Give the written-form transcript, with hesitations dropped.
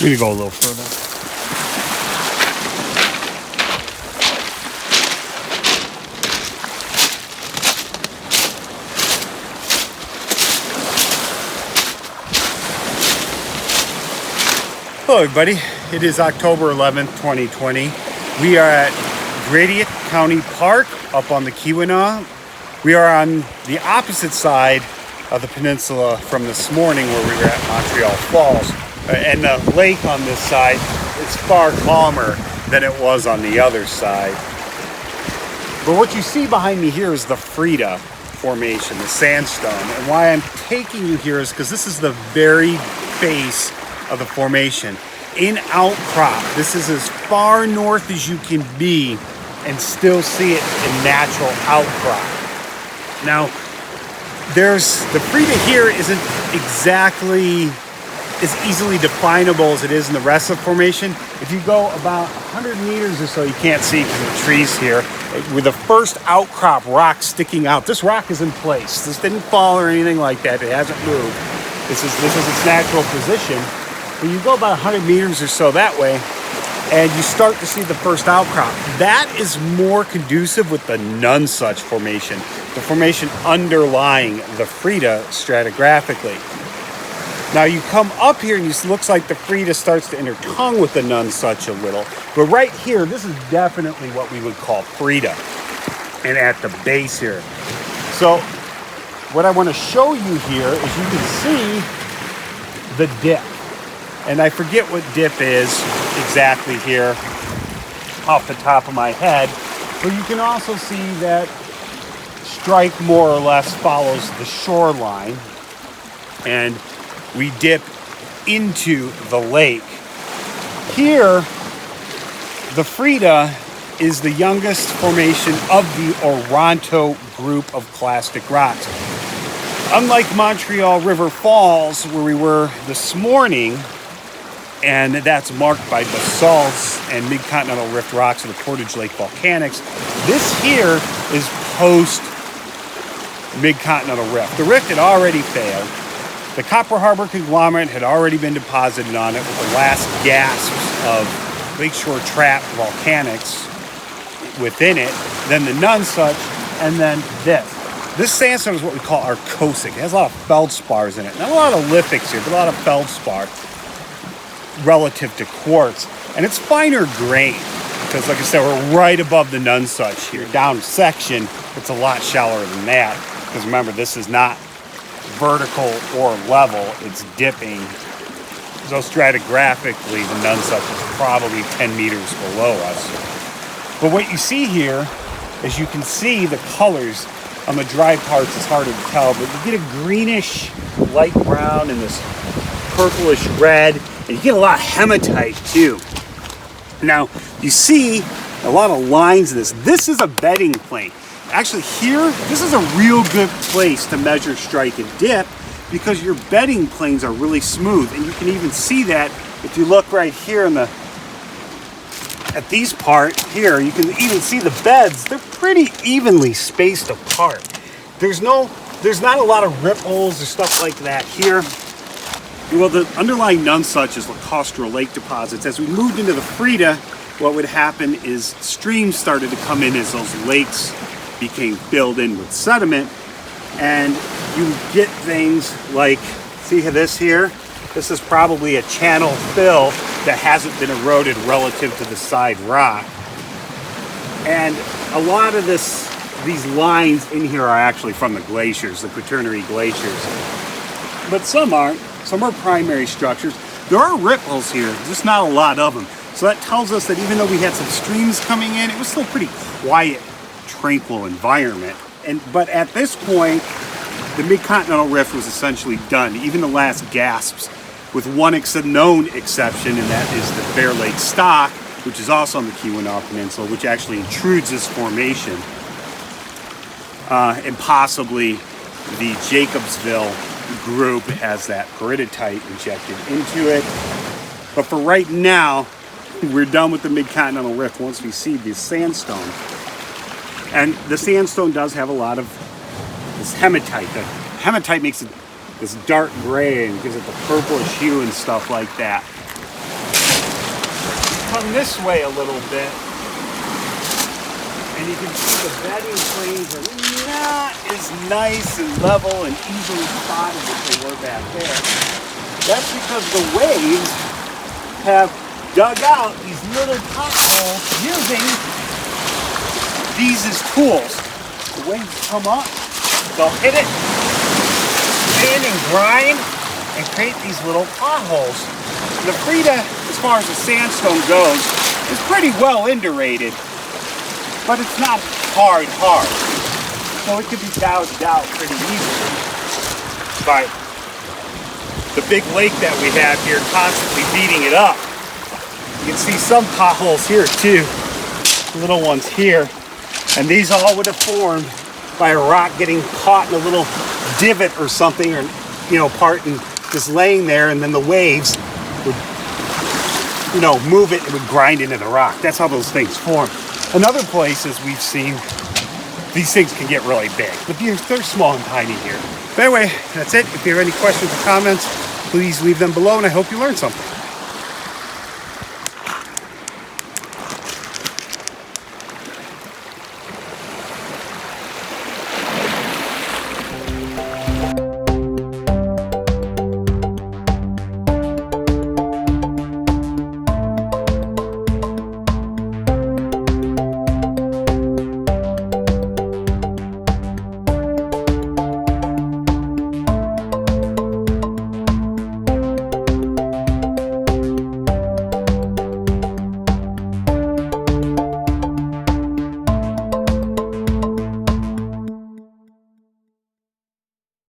gonna go a little further. Hello everybody, it is October 11th, 2020. We are at Gratiot County Park up on the Keweenaw. We are on the opposite side of the peninsula from this morning where we were at Montreal Falls. And the lake on this side is far calmer than it was on the other side. But what you see behind me here is the Freda formation, the sandstone. And why I'm taking you here is because this is the very base of the formation. In outcrop, this is as far north as you can be and still see it in natural outcrop. Now, the Freda here isn't exactly as easily definable as it is in the rest of the formation. If you go about 100 meters or so, you can't see because of the trees here, with the first outcrop rock sticking out. This rock is in place. This didn't fall or anything like that. It hasn't moved. This is its natural position. When you go about 100 meters or so that way, and you start to see the first outcrop, that is more conducive with the Nonesuch formation, the formation underlying the Freda stratigraphically. Now you come up here and it looks like the Freda starts to intertongue with the Nonesuch a little, but right here, this is definitely what we would call Freda, and at the base here. So what I want to show you here is you can see the dip. And I forget what dip is exactly here off the top of my head, but you can also see that strike more or less follows the shoreline, and we dip into the lake. Here, the Freda is the youngest formation of the Oronto group of clastic rocks. Unlike Montreal River Falls, where we were this morning, and that's marked by basalts and mid-continental rift rocks of the Portage Lake volcanics, this here is post mid-continental rift. The rift had already failed. The Copper Harbor conglomerate had already been deposited on it with the last gasps of lakeshore trap volcanics within it, then the Nonesuch, and then this. This sandstone is what we call arcosic. It has a lot of feldspars in it. Not a lot of lithics here, but a lot of feldspar relative to quartz, and it's finer grain because, like I said, we're right above the Nonesuch here. Down section, it's a lot shallower than that because remember, this is not vertical or level, it's dipping. So stratigraphically, the Nonesuch is probably 10 meters below us. But what you see here is you can see the colors on the dry parts. It's harder to tell, but you get a greenish light brown and this purplish red. And you get a lot of hematite too. Now, you see a lot of lines in this. This is a bedding plane. Actually here, this is a real good place to measure strike and dip because your bedding planes are really smooth. And you can even see that if you look right here at these part here, you can even see the beds. They're pretty evenly spaced apart. There's not a lot of ripples or stuff like that here. Well, the underlying Nonesuch is lacustrine lake deposits. As we moved into the Freda, what would happen is streams started to come in as those lakes became filled in with sediment, and you get things like, see this here? This is probably a channel fill that hasn't been eroded relative to the side rock. And a lot of these lines in here are actually from the glaciers, the Quaternary glaciers. But some aren't. Some are primary structures. There are ripples here, just not a lot of them. So that tells us that even though we had some streams coming in, it was still a pretty quiet, tranquil environment. But at this point, the mid-continental rift was essentially done. Even the last gasps, with one known exception, and that is the Bear Lake Stock, which is also on the Keweenaw Peninsula, which actually intrudes this formation, and possibly the Jacobsville group has that peridotite injected into it. But for right now, we're done with the mid-continental rift once we see this sandstone. And the sandstone does have a lot of this hematite. The hematite makes it this dark gray and gives it the purplish hue and stuff like that. come this way a little bit, and you can see the bedding planes are not as nice and level and easily spotted as they were back there. That's because the waves have dug out these little potholes using these as tools. The waves come up, they'll hit it, sand and grind, and create these little potholes. The Freda, as far as the sandstone goes, is pretty well indurated, but it's not hard. So it can be gouged out pretty easily. But the big lake that we have here constantly beating it up. You can see some potholes here too, little ones here. And these all would have formed by a rock getting caught in a little divot or something, or part and just laying there, and then the waves would move it and would grind into the rock. That's how those things form. In other places we've seen, these things can get really big, but they're small and tiny here. But anyway, that's it. If you have any questions or comments, please leave them below, and I hope you learned something.